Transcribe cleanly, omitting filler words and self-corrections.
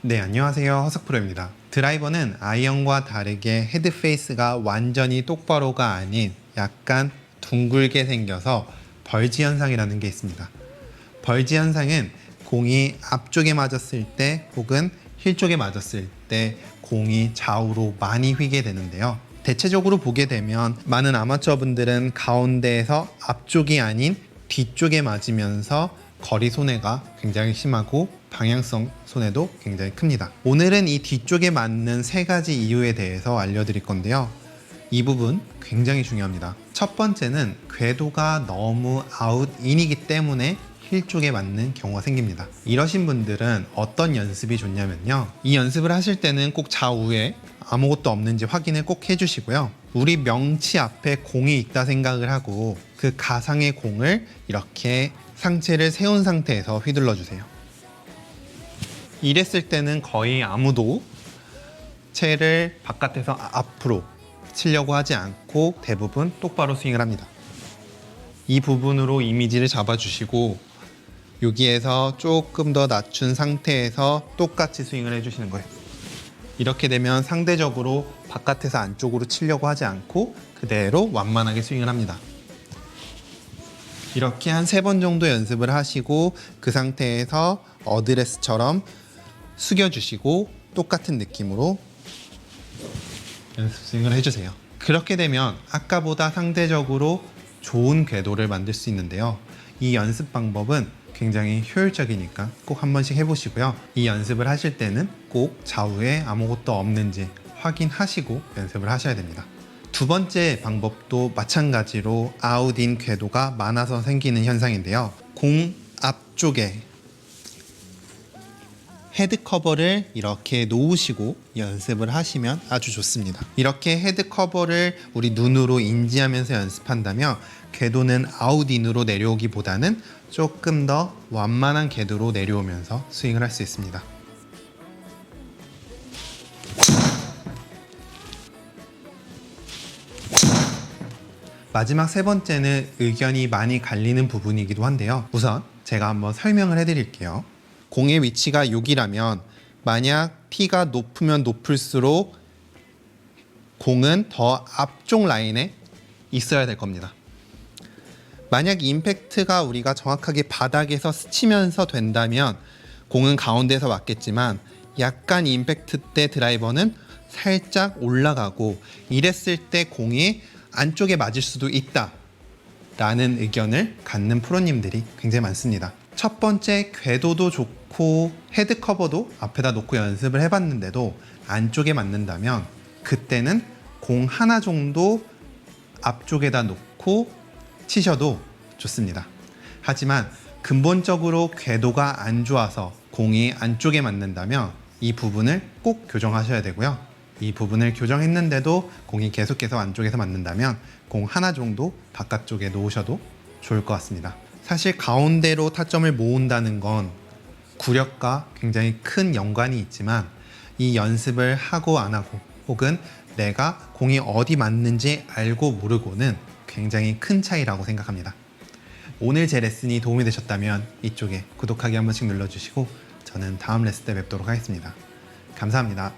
네, 안녕하세요. 허석프로입니다. 드라이버는 아이언과 다르게 헤드 페이스가 완전히 똑바로가 아닌 약간 둥글게 생겨서 벌지 현상이라는 게 있습니다. 벌지 현상은 공이 앞쪽에 맞았을 때 혹은 힐 쪽에 맞았을 때 공이 좌우로 많이 휘게 되는데요. 대체적으로 보게 되면 많은 아마추어분들은 가운데에서 앞쪽이 아닌 뒤쪽에 맞으면서 거리 손해가 굉장히 심하고 방향성 손해도 굉장히 큽니다. 오늘은 이 뒤쪽에 맞는 세 가지 이유에 대해서 알려드릴 건데요. 이 부분 굉장히 중요합니다. 첫 번째는 궤도가 너무 아웃인이기 때문에 힐 쪽에 맞는 경우가 생깁니다. 이러신 분들은 어떤 연습이 좋냐면요. 이 연습을 하실 때는 꼭 좌우에 아무것도 없는지 확인을 꼭 해주시고요. 우리 명치 앞에 공이 있다 생각을 하고 그 가상의 공을 이렇게 상체를 세운 상태에서 휘둘러 주세요. 이랬을 때는 거의 아무도 채를 바깥에서 앞으로 치려고 하지 않고 대부분 똑바로 스윙을 합니다. 이 부분으로 이미지를 잡아주시고 여기에서 조금 더 낮춘 상태에서 똑같이 스윙을 해주시는 거예요. 이렇게 되면 상대적으로 바깥에서 안쪽으로 치려고 하지 않고 그대로 완만하게 스윙을 합니다. 이렇게 한 3번 정도 연습을 하시고 그 상태에서 어드레스처럼 숙여주시고 똑같은 느낌으로 연습 스윙을 해주세요. 그렇게 되면 아까보다 상대적으로 좋은 궤도를 만들 수 있는데요. 이 연습 방법은 굉장히 효율적이니까 꼭 한 번씩 해보시고요. 이 연습을 하실 때는 꼭 좌우에 아무것도 없는지 확인하시고 연습을 하셔야 됩니다. 두 번째 방법도 마찬가지로 아웃인 궤도가 많아서 생기는 현상인데요. 공 앞쪽에 헤드 커버를 이렇게 놓으시고 연습을 하시면 아주 좋습니다. 이렇게 헤드 커버를 우리 눈으로 인지하면서 연습한다면 궤도는 아웃인으로 내려오기보다는 조금 더 완만한 궤도로 내려오면서 스윙을 할 수 있습니다. 마지막 3번째는 의견이 많이 갈리는 부분이기도 한데요. 우선 제가 한번 설명을 해드릴게요. 공의 위치가 여기라면 만약 티가 높으면 높을수록 공은 더 앞쪽 라인에 있어야 될 겁니다. 만약 임팩트가 우리가 정확하게 바닥에서 스치면서 된다면 공은 가운데서 맞겠지만 약간 임팩트 때 드라이버는 살짝 올라가고 이랬을 때 공이 안쪽에 맞을 수도 있다 라는 의견을 갖는 프로님들이 굉장히 많습니다. 첫 번째, 궤도도 좋고 헤드 커버도 앞에다 놓고 연습을 해봤는데도 안쪽에 맞는다면 그때는 공 하나 정도 앞쪽에다 놓고 치셔도 좋습니다. 하지만 근본적으로 궤도가 안 좋아서 공이 안쪽에 맞는다면 이 부분을 꼭 교정하셔야 되고요. 이 부분을 교정했는데도 공이 계속해서 안쪽에서 맞는다면 공 하나 정도 바깥쪽에 놓으셔도 좋을 것 같습니다. 사실 가운데로 타점을 모은다는 건 구력과 굉장히 큰 연관이 있지만 이 연습을 하고 안 하고 혹은 내가 공이 어디 맞는지 알고 모르고는 굉장히 큰 차이라고 생각합니다. 오늘 제 레슨이 도움이 되셨다면 이쪽에 구독하기 한 번씩 눌러주시고 저는 다음 레슨 때 뵙도록 하겠습니다. 감사합니다.